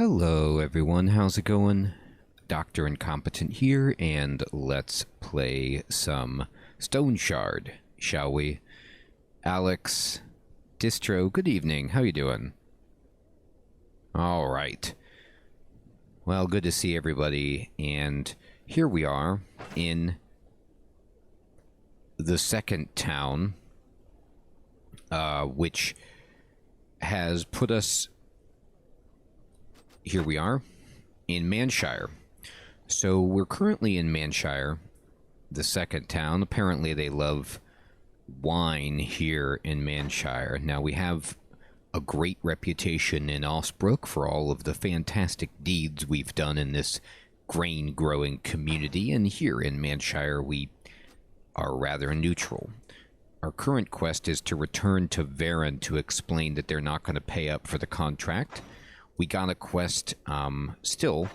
Hello everyone, how's it going? Dr. Incompetent here, and let's play some Stoneshard, shall we? Alex, Distro, good evening, how you doing? Alright. Well, good to see everybody, and here we are in the second town, which has put us... Here we are, in Manshire. So we're currently in Manshire, the second town. Apparently they love wine here in Manshire. Now we have a great reputation in Osbrook for all of the fantastic deeds we've done in this grain-growing community, and here in Manshire we are rather neutral. Our current quest is to return to Varen to explain that they're not going to pay up for the contract. We got a quest still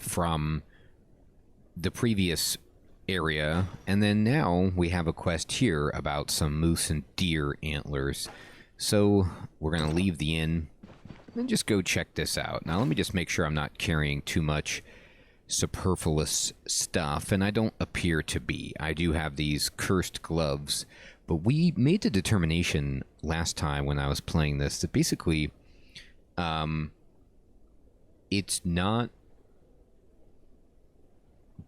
from the previous area, and then now we have a quest here about some moose and deer antlers. So we're going to leave the inn and just go check this out. Now let me just make sure I'm not carrying too much superfluous stuff, and I don't appear to be. I do have these cursed gloves, but we made the determination last time when I was playing this that basically... it's not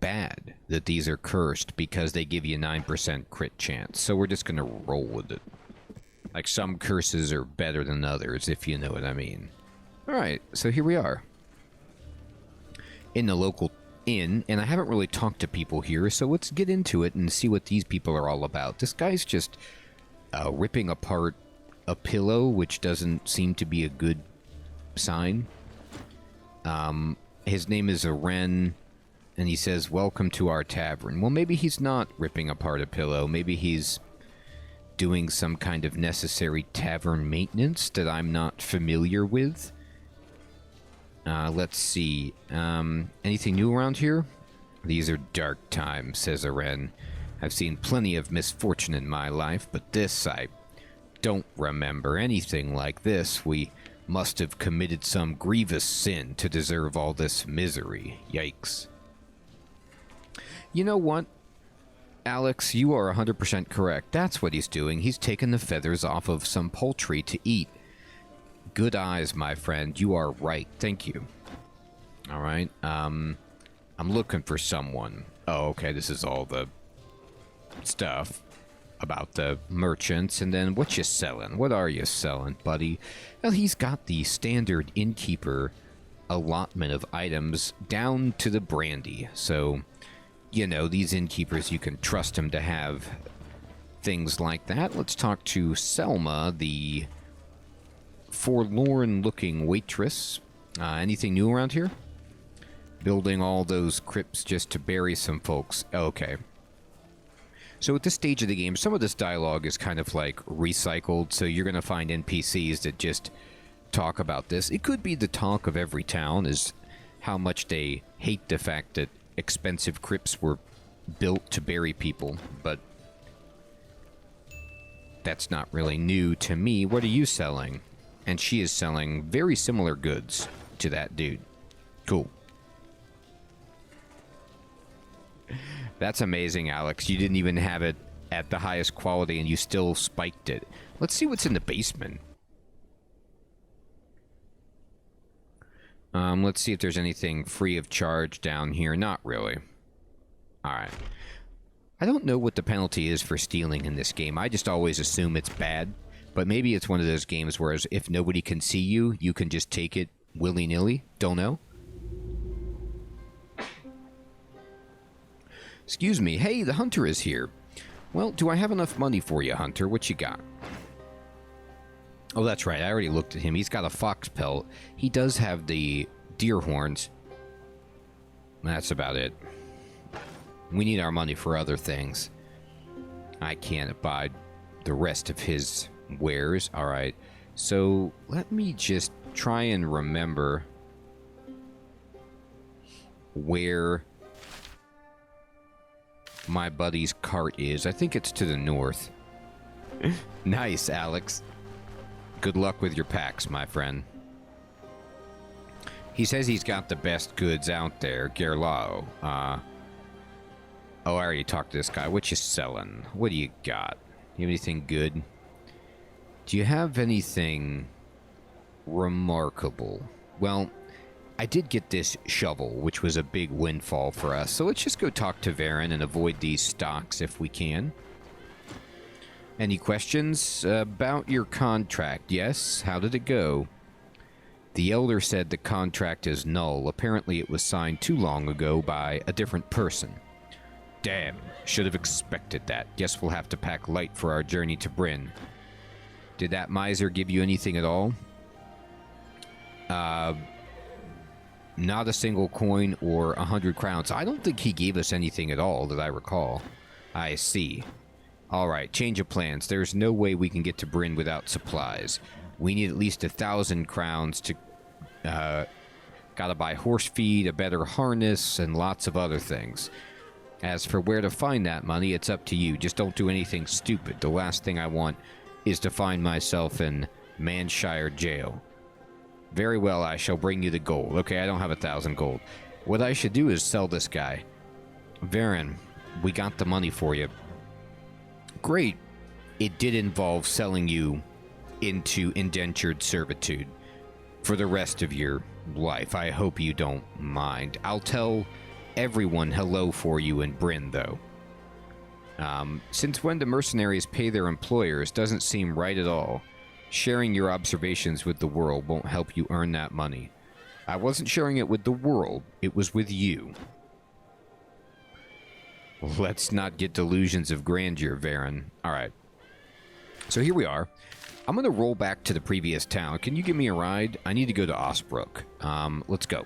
bad that these are cursed because they give you a 9% crit chance. So we're just going to roll with it. Like, some curses are better than others, if you know what I mean. Alright, so here we are. In the local inn, and I haven't really talked to people here, so let's get into it and see what these people are all about. This guy's just ripping apart a pillow, which doesn't seem to be a good sign. His name is Aren, and he says, "Welcome to our tavern." Well, maybe he's not ripping apart a pillow. Maybe he's doing some kind of necessary tavern maintenance that I'm not familiar with. Let's see. Anything new around here? "These are dark times," says Aren. "I've seen plenty of misfortune in my life, but this, I don't remember anything like this. We must have committed some grievous sin to deserve all this misery. Yikes." You know what, Alex, you are 100% correct. That's what he's doing. He's taken the feathers off of some poultry to eat. Good eyes, my friend. You are right. Thank you. Alright, I'm looking for someone. Oh, okay, this is all the stuff about the merchants, and then what you selling? What are you selling, buddy? Well, he's got the standard innkeeper allotment of items down to the brandy. So, you know, these innkeepers, you can trust them to have things like that. Let's talk to Selma, the forlorn-looking waitress. Anything new around here? Building all those crypts just to bury some folks. Okay. So at this stage of the game, some of this dialogue is kind of like recycled, so you're going to find NPCs that just talk about this. It could be the talk of every town, is how much they hate the fact that expensive crypts were built to bury people, but that's not really new to me. What are you selling? And she is selling very similar goods to that dude. Cool. That's amazing, Alex. You didn't even have it at the highest quality and you still spiked it. Let's see what's in the basement. Let's see if there's anything free of charge down here. Not really. Alright. I don't know what the penalty is for stealing in this game. I just always assume it's bad. But maybe it's one of those games where if nobody can see you, you can just take it willy-nilly. Don't know. Excuse me. Hey, the hunter is here. Well, do I have enough money for you, hunter? What you got? Oh, that's right. I already looked at him. He's got a fox pelt. He does have the deer horns. That's about it. We need our money for other things. I can't buy the rest of his wares. Alright. So, let me just try and remember where my buddy's cart is. I think it's to the north. Nice, Alex. Good luck with your packs, my friend. He says he's got the best goods out there, Gerlao. Oh, I already talked to this guy. What you selling? What do you got? You have anything good? Do you have anything remarkable? Well, I did get this shovel, which was a big windfall for us. So let's just go talk to Varen and avoid these stocks if we can. Any questions about your contract? Yes? How did it go? The Elder said the contract is null. Apparently it was signed too long ago by a different person. Damn, should have expected that. Guess we'll have to pack light for our journey to Bryn. Did that miser give you anything at all? Not a single coin or 100 crowns. I don't think he gave us anything at all that I recall. I see. Alright, change of plans. There's no way we can get to Bryn without supplies. We need at least 1,000 crowns to... gotta buy horse feed, a better harness, and lots of other things. As for where to find that money, it's up to you. Just don't do anything stupid. The last thing I want is to find myself in Manshire jail. Very well, I shall bring you the gold. Okay, I don't have 1,000 gold. What I should do is sell this guy. Varen, we got the money for you. Great. It did involve selling you into indentured servitude for the rest of your life. I hope you don't mind. I'll tell everyone hello for you in Bryn, though. Since when do mercenaries pay their employers doesn't seem right at all. Sharing your observations with the world won't help you earn that money. I wasn't sharing it with the world, it was with you. Let's not get delusions of grandeur, Varen. Alright. So here we are. I'm going to roll back to the previous town. Can you give me a ride? I need to go to Osbrook. Let's go.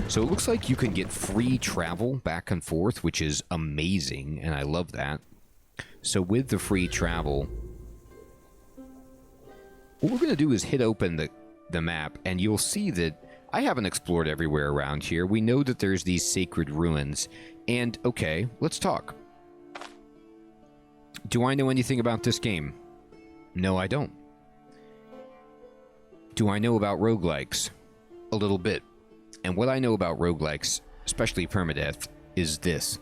So it looks like you can get free travel back and forth, which is amazing, and I love that. So with the free travel, what we're going to do is hit open the map, and you'll see that I haven't explored everywhere around here. We know that there's these sacred ruins, and okay, let's talk. Do I know anything about this game? No, I don't. Do I know about roguelikes? A little bit. And what I know about roguelikes, especially permadeath, is this.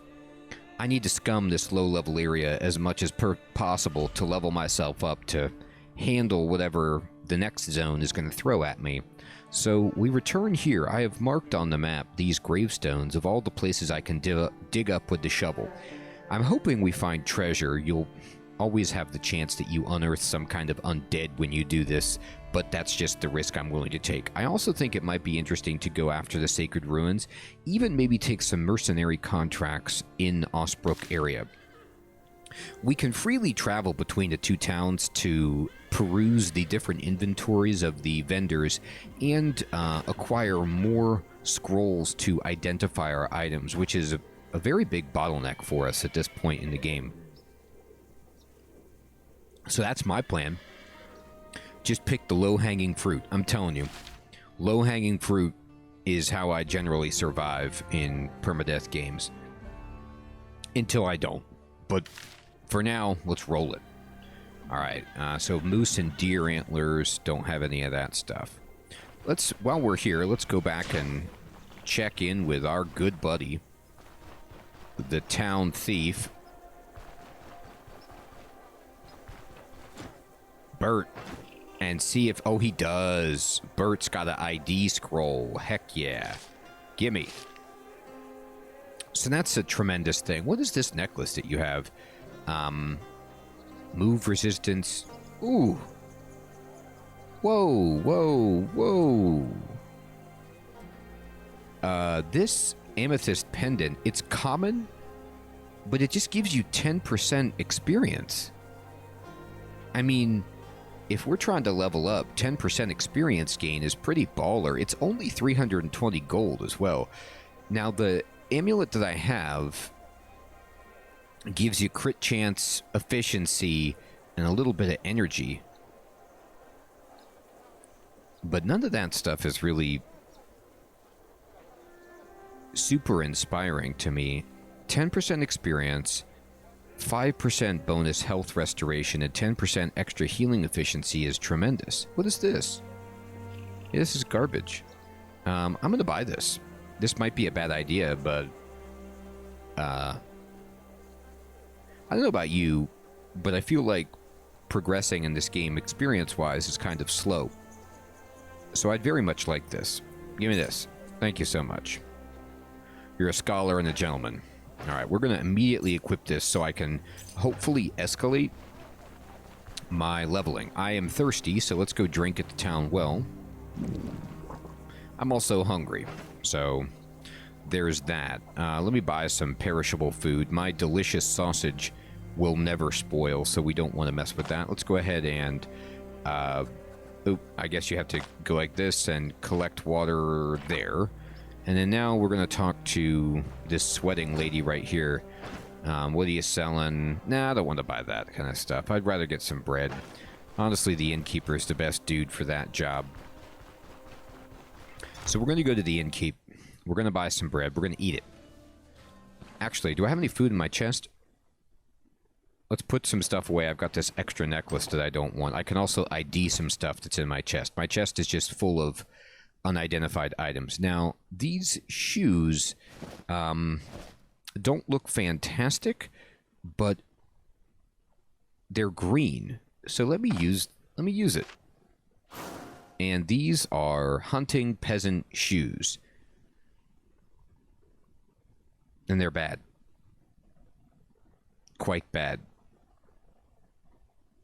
I need to scum this low-level area as much as possible to level myself up to handle whatever the next zone is going to throw at me. So we return here. I have marked on the map these gravestones of all the places I can dig up with the shovel. I'm hoping we find treasure. You'll always have the chance that you unearth some kind of undead when you do this, but that's just the risk I'm willing to take. I also think it might be interesting to go after the sacred ruins, even maybe take some mercenary contracts in Osbrook area. We can freely travel between the two towns to peruse the different inventories of the vendors and acquire more scrolls to identify our items, which is a very big bottleneck for us at this point in the game. So that's my plan. Just pick the low-hanging fruit. I'm telling you, low-hanging fruit is how I generally survive in permadeath games. Until I don't. But for now, let's roll it. Alright, so moose and deer antlers don't have any of that stuff. While we're here, let's go back and check in with our good buddy, the town thief, Bert, and see if... Oh, he does. Bert's got an ID scroll. Heck yeah. Gimme. So that's a tremendous thing. What is this necklace that you have? Move resistance. Ooh. Whoa, whoa, whoa. This amethyst pendant, it's common, but it just gives you 10% experience. I mean, if we're trying to level up, 10% experience gain is pretty baller. It's only 320 gold as well. Now, the amulet that I have gives you crit chance, efficiency, and a little bit of energy. But none of that stuff is really super inspiring to me. 10% experience, 5% bonus health restoration, and 10% extra healing efficiency is tremendous. What is this? Yeah, this is garbage. I'm going to buy this. This might be a bad idea, but... I don't know about you, but I feel like progressing in this game experience-wise is kind of slow. So I'd very much like this. Give me this. Thank you so much. You're a scholar and a gentleman. Alright, we're going to immediately equip this so I can hopefully escalate my leveling. I am thirsty, so let's go drink at the town well. I'm also hungry, so there's that. Let me buy some perishable food. My delicious sausage will never spoil, so we don't want to mess with that. Let's go ahead and... I guess you have to go like this and collect water there. And then now we're going to talk to this sweating lady right here. What are you selling? Nah, I don't want to buy that kind of stuff. I'd rather get some bread. Honestly, the innkeeper is the best dude for that job. So we're going to go to the innkeep. We're going to buy some bread. We're going to eat it. Actually, do I have any food in my chest? Let's put some stuff away. I've got this extra necklace that I don't want. I can also ID some stuff that's in my chest. My chest is just full of unidentified items. Now, these shoes don't look fantastic, but they're green. So let me use it. And these are hunting peasant shoes. And they're bad. Quite bad.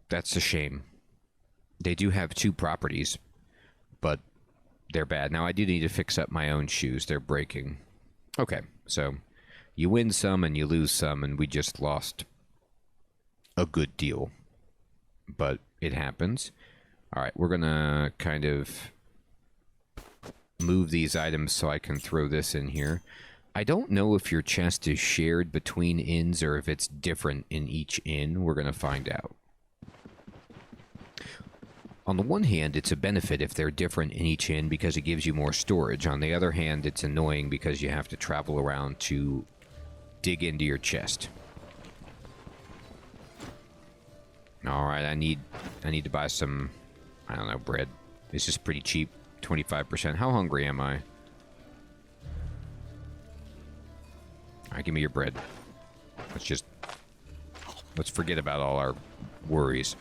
That's a shame. They do have two properties, but they're bad. Now, I do need to fix up my own shoes. They're breaking. Okay, so you win some and you lose some, and we just lost a good deal. But it happens. All right, we're going to kind of move these items so I can throw this in here. I don't know if your chest is shared between inns or if it's different in each inn. We're going to find out. On the one hand, it's a benefit if they're different in each inn because it gives you more storage. On the other hand, it's annoying because you have to travel around to dig into your chest. Alright, I need to buy some, I don't know, bread. This is pretty cheap, 25%. How hungry am I? Alright, give me your bread. Let's forget about all our worries.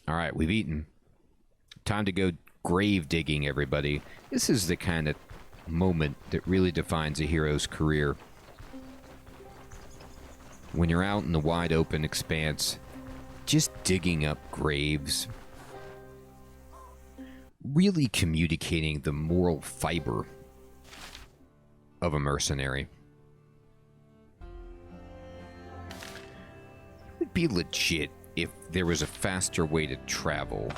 Alright, we've eaten. Time to go grave digging, everybody. This is the kind of moment that really defines a hero's career. When you're out in the wide open expanse, just digging up graves. Really communicating the moral fiber of a mercenary. It would be legit if there was a faster way to travel,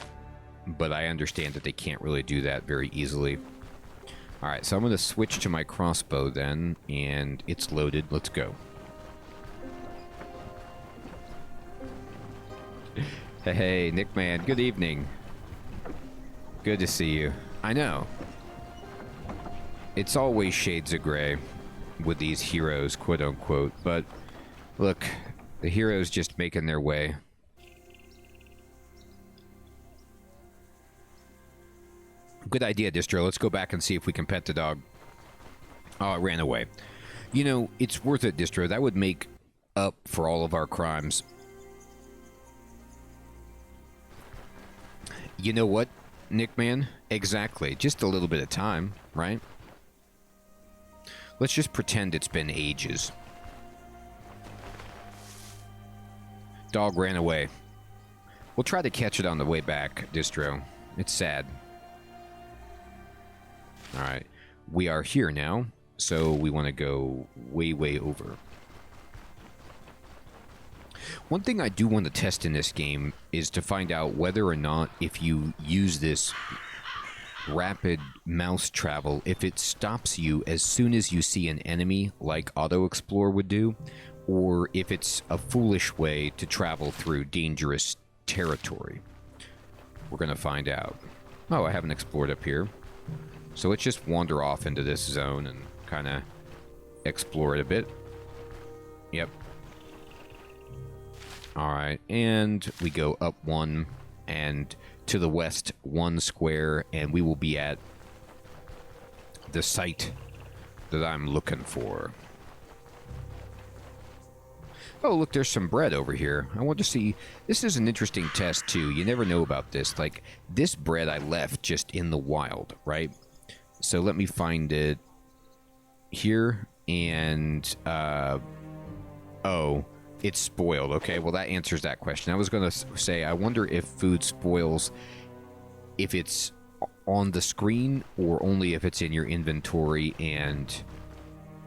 but I understand that they can't really do that very easily. Alright, so I'm going to switch to my crossbow then, and it's loaded. Let's go. Hey, Nick Man, good evening. Good to see you. I know. It's always shades of gray with these heroes, quote-unquote, but look, the heroes just making their way. Good idea, Distro. Let's go back and see if we can pet the dog. Oh, it ran away. You know, it's worth it, Distro. That would make up for all of our crimes. You know what, Nickman? Exactly. Just a little bit of time, right? Let's just pretend it's been ages. Dog ran away. We'll try to catch it on the way back, Distro. It's sad. Alright. We are here now, so we want to go way, way over. One thing I do want to test in this game is to find out whether or not if you use this rapid mouse travel, if it stops you as soon as you see an enemy like Auto Explore would do, or if it's a foolish way to travel through dangerous territory. We're going to find out. Oh, I haven't explored up here. So let's just wander off into this zone and kind of explore it a bit. Yep. Alright, and we go up one, and to the west 1 square, and we will be at the sight that I'm looking for. Oh, look, there's some bread over here. I want to see... This is an interesting test, too. You never know about this. Like, this bread I left just in the wild, right? So let me find it here. And, oh, it's spoiled. Okay, well, that answers that question. I was going to say, I wonder if food spoils if it's on the screen or only if it's in your inventory, and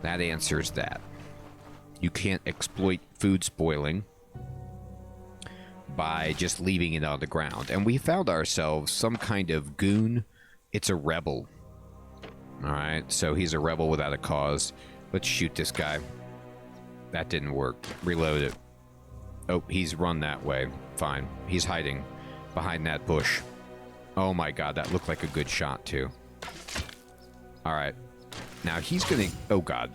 that answers that. You can't exploit food spoiling by just leaving it on the ground. And we found ourselves some kind of goon. It's a rebel. Alright, so he's a rebel without a cause. Let's shoot this guy. That didn't work. Reload it. Oh, he's run that way. Fine. He's hiding behind that bush. Oh my god, that looked like a good shot, too. Alright. Now he's gonna... Oh god.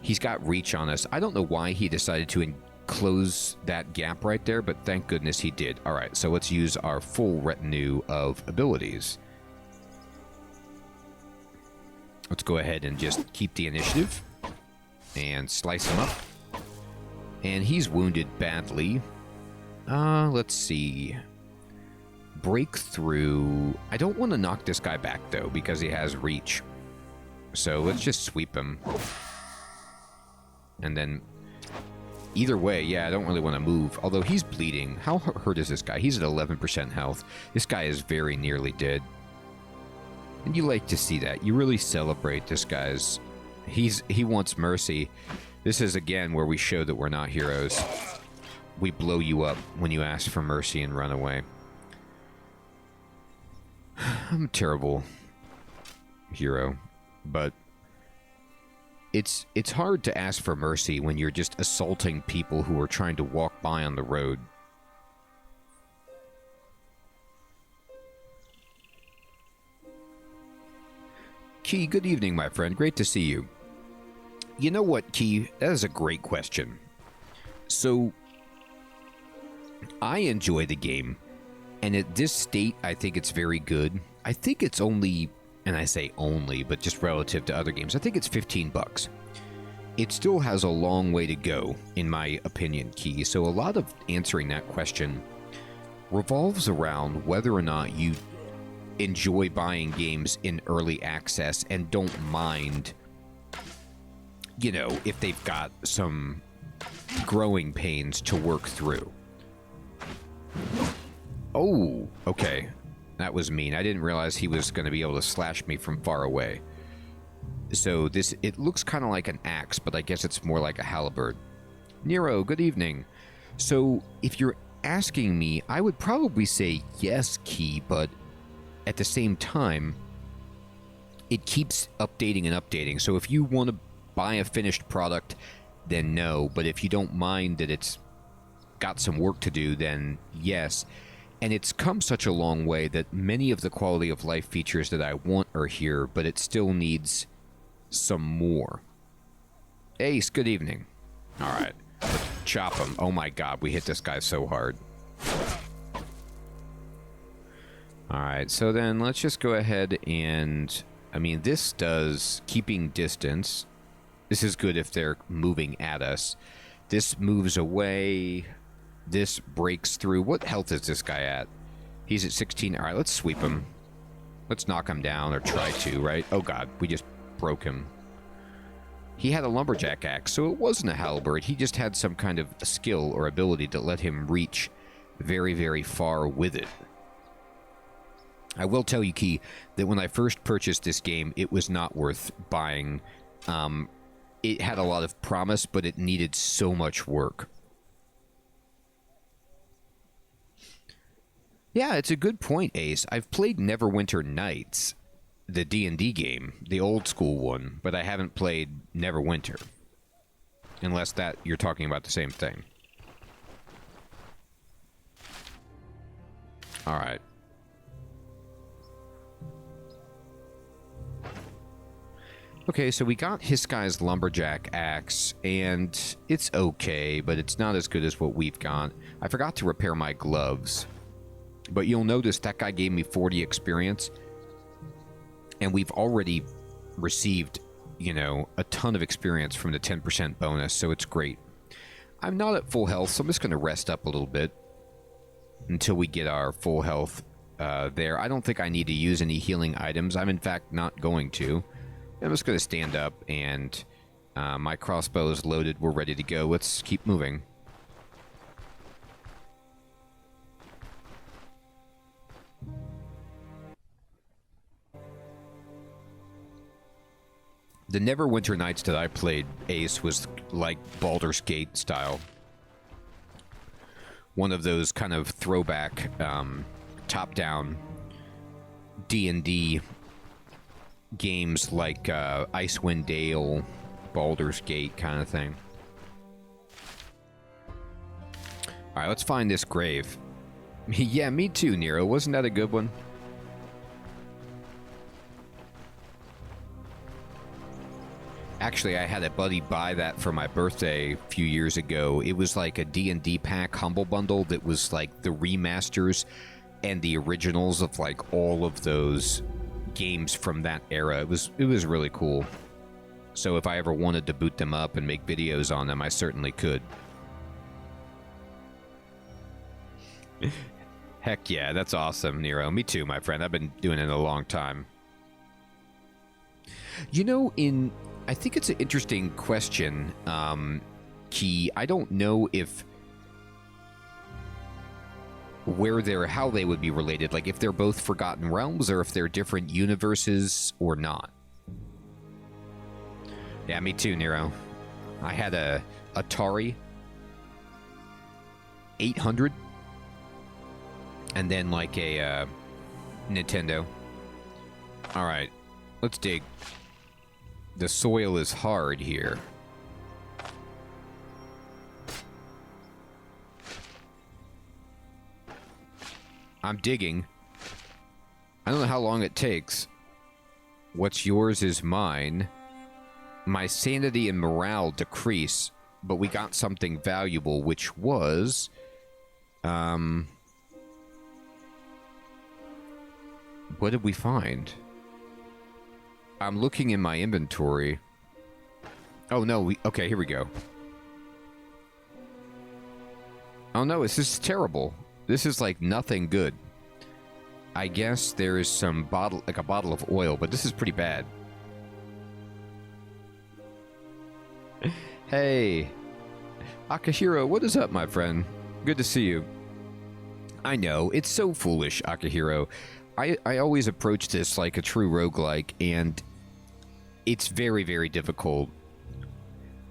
He's got reach on us. I don't know why he decided to close that gap right there, but thank goodness he did. Alright, so let's use our full retinue of abilities. Let's go ahead and just keep the initiative. And slice him up. And he's wounded badly. Let's see. Breakthrough. I don't want to knock this guy back, though, because he has reach. So let's just sweep him. And then, either way, yeah, I don't really want to move. Although he's bleeding. How hurt is this guy? He's at 11% health. This guy is very nearly dead. And you like to see that. You really celebrate this guy's... He wants mercy. This is, again, where we show that we're not heroes. We blow you up when you ask for mercy and run away. I'm a terrible hero, but... It's hard to ask for mercy when you're just assaulting people who are trying to walk by on the road. Key, good evening, my friend. Great to see you. You know what, Key? That is a great question. So, I enjoy the game, and at this state, I think it's very good. I think it's only... And I say only, but just relative to other games, I think it's $15. It still has a long way to go, in my opinion, Key. So a lot of answering that question revolves around whether or not you enjoy buying games in early access and don't mind, you know, if they've got some growing pains to work through. Oh, okay. That was mean. I didn't realize he was going to be able to slash me from far away. So this, it looks kind of like an axe, but I guess it's more like a halberd. Nero, good evening. So if you're asking me, I would probably say yes, Key, but at the same time, it keeps updating and updating. So if you want to buy a finished product, then no. But if you don't mind that it's got some work to do, then yes. And it's come such a long way that many of the quality of life features that I want are here, but it still needs some more. Ace, good evening. Alright, let's chop him. Oh my god, we hit this guy so hard. Alright, so then let's just go ahead and... I mean, this does keeping distance. This is good if they're moving at us. This moves away... This breaks through. What health is this guy at? He's at 16. All right, let's sweep him. Let's knock him down, or try to, right? Oh, God, we just broke him. He had a lumberjack axe, so it wasn't a halberd. He just had some kind of skill or ability that let him reach very, very far with it. I will tell you, Key, that when I first purchased this game, it was not worth buying. It had a lot of promise, but it needed so much work. Yeah, it's a good point, Ace. I've played Neverwinter Nights, the D&D game, the old school one, but I haven't played Neverwinter. Unless that you're talking about the same thing. Alright. Okay, so we got his guy's lumberjack axe, and it's okay, but it's not as good as what we've got. I forgot to repair my gloves. But you'll notice that guy gave me 40 experience, and we've already received, you know, a ton of experience from the 10% bonus, so it's great. I'm not at full health, so I'm just going to rest up a little bit until we get our full health there. I don't think I need to use any healing items. I'm, in fact, not going to. I'm just going to stand up, and my crossbow is loaded. We're ready to go. Let's keep moving. The Neverwinter Nights that I played, Ace, was like Baldur's Gate style. One of those kind of throwback, top-down D&D games like Icewind Dale, Baldur's Gate kind of thing. Alright, let's find this grave. Yeah, me too, Nero. Wasn't that a good one? Actually, I had a buddy buy that for my birthday a few years ago. It was like a D&D pack Humble Bundle that was like the remasters and the originals of like all of those games from that era. It was really cool. So if I ever wanted to boot them up and make videos on them, I certainly could. Heck yeah, that's awesome, Nero. Me too, my friend. I've been doing it a long time. You know, I think it's an interesting question, Key. I don't know if how they would be related, like if they're both Forgotten Realms or if they're different universes or not. Yeah, me too, Nero. I had a Atari 800 and then like a Nintendo. All right, let's dig. The soil is hard here. I'm digging. I don't know how long it takes. What's yours is mine. My sanity and morale decrease, but we got something valuable, which was... what did we find? I'm looking in my inventory. Oh, no. Okay, here we go. Oh, no. This is terrible. This is, like, nothing good. I guess there is some bottle... like a bottle of oil, but this is pretty bad. Hey. Akihiro, what is up, my friend? Good to see you. I know. It's so foolish, Akihiro. I always approach this like a true roguelike, and... it's very, very difficult.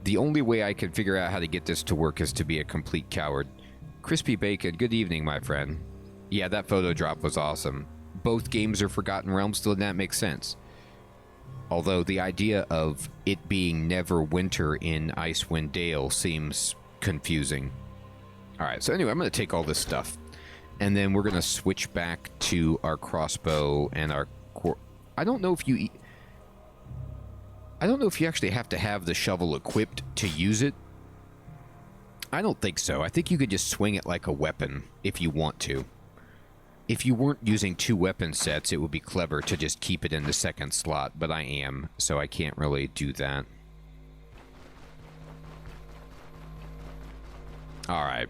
The only way I can figure out how to get this to work is to be a complete coward. Crispy Bacon, good evening, my friend. Yeah, that photo drop was awesome. Both games are Forgotten Realms, so that makes sense. Although the idea of it being Neverwinter in Icewind Dale seems confusing. Alright, so anyway, I'm going to take all this stuff. And then we're going to switch back to our crossbow and our... I don't know if you actually have to have the shovel equipped to use it. I don't think so. I think you could just swing it like a weapon if you want to. If you weren't using two weapon sets, it would be clever to just keep it in the second slot, but I am, so I can't really do that. Alright.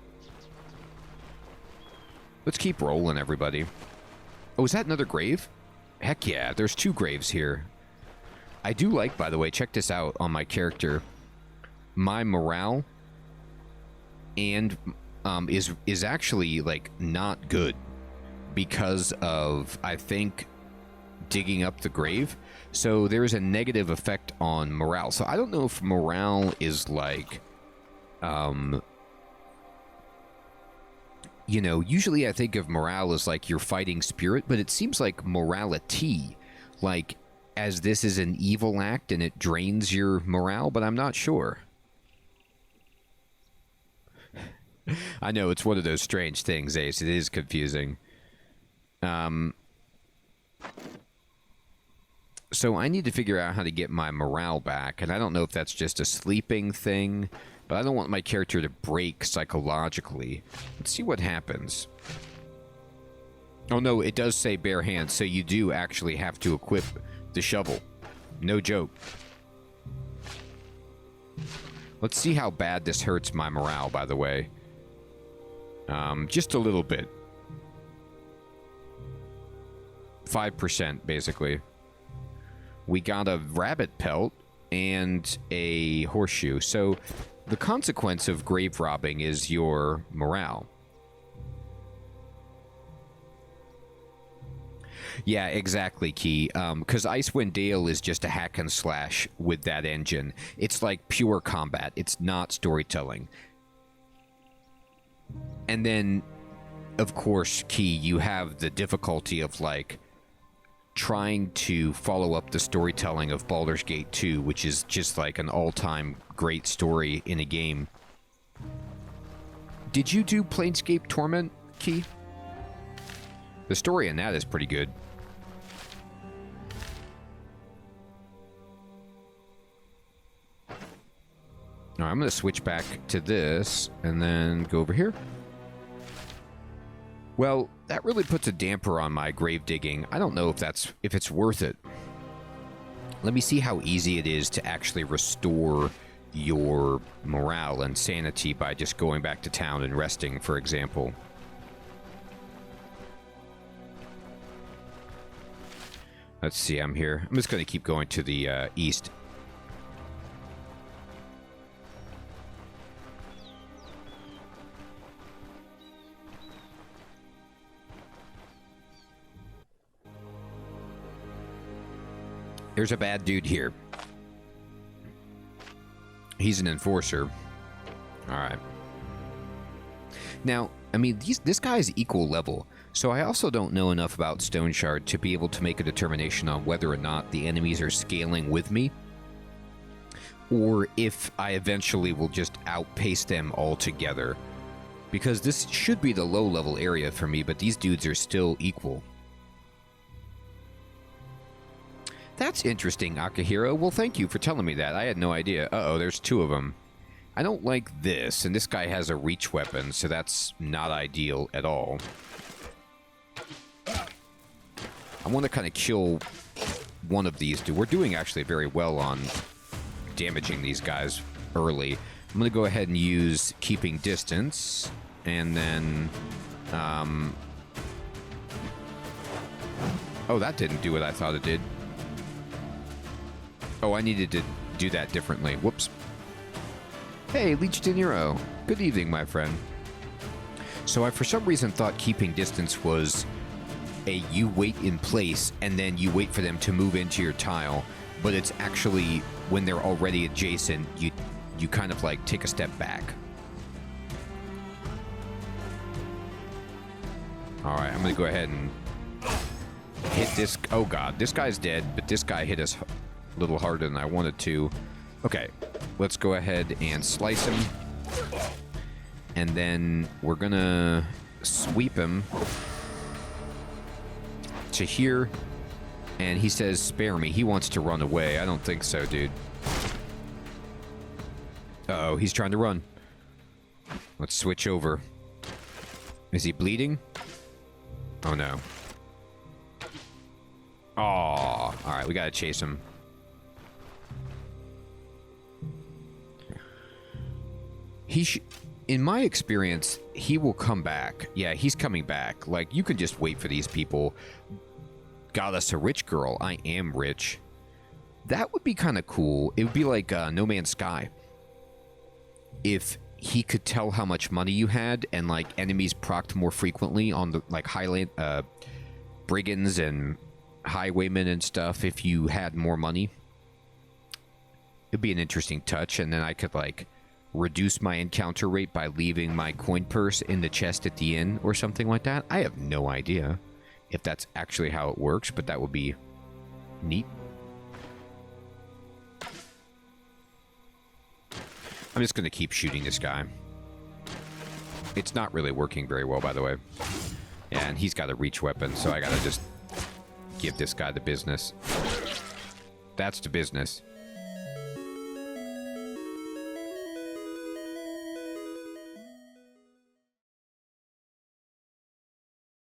Let's keep rolling, everybody. Oh, is that another grave? Heck yeah, there's two graves here. I do like, by the way, check this out on my character. My morale and is actually like not good because of, I think, digging up the grave. So there's a negative effect on morale. So I don't know if morale is like you know, usually I think of morale as like your fighting spirit, but it seems like morality, like as this is an evil act and it drains your morale, but I'm not sure. I know, it's one of those strange things, Ace. It is confusing. So I need to figure out how to get my morale back, and I don't know if that's just a sleeping thing, but I don't want my character to break psychologically. Let's see what happens. Oh no, it does say bare hands, so you do actually have to equip the shovel. No joke. Let's see how bad this hurts my morale, by the way. Just a little bit. 5%, basically. We got a rabbit pelt and a horseshoe. So the consequence of grave robbing is your morale. Yeah, exactly, Key. Because Icewind Dale is just a hack and slash with that engine. It's like pure combat. It's not storytelling. And then, of course, Key, you have the difficulty of, like, trying to follow up the storytelling of Baldur's Gate 2, which is just like an all-time great story in a game. Did you do Planescape Torment, Key? The story in that is pretty good. All right, I'm going to switch back to this and then go over here. Well, that really puts a damper on my grave digging. I don't know if it's worth it. Let me see how easy it is to actually restore your morale and sanity by just going back to town and resting, for example. Let's see, I'm here. I'm just going to keep going to the east. There's a bad dude here. He's an enforcer. Alright. Now, I mean, this guy is equal level, so I also don't know enough about Stoneshard to be able to make a determination on whether or not the enemies are scaling with me, or if I eventually will just outpace them altogether. Because this should be the low-level area for me, but these dudes are still equal. That's interesting, Akihiro. Well, thank you for telling me that. I had no idea. Uh-oh, there's two of them. I don't like this, and this guy has a reach weapon, so that's not ideal at all. I want to kind of kill one of these two. We're doing actually very well on damaging these guys early. I'm going to go ahead and use keeping distance, and then... Oh, that didn't do what I thought it did. Oh, I needed to do that differently. Whoops. Hey, Leech De Niro. Good evening, my friend. So I, for some reason, thought keeping distance was you wait in place, and then you wait for them to move into your tile. But it's actually, when they're already adjacent, you kind of, like, take a step back. Alright, I'm going to go ahead and hit this. Oh, God. This guy's dead, but this guy hit us a little harder than I wanted to. Okay, let's go ahead and slice him. And then we're gonna sweep him to here. And he says, spare me. He wants to run away. I don't think so, dude. Uh-oh, he's trying to run. Let's switch over. Is he bleeding? Oh, no. Aw. Alright, we gotta chase him. In my experience, he will come back. Yeah, he's coming back. Like, you can just wait for these people. Got us a rich girl. I am rich. That would be kind of cool. It would be like No Man's Sky. If he could tell how much money you had, and, like, enemies procced more frequently on the, like, highland brigands and highwaymen and stuff if you had more money. It'd be an interesting touch, and then I could, like, reduce my encounter rate by leaving my coin purse in the chest at the inn or something like that. I have no idea if that's actually how it works, but that would be neat. I'm just going to keep shooting this guy. It's not really working very well, by the way. Yeah, and he's got a reach weapon, so I got to just give this guy the business. That's the business.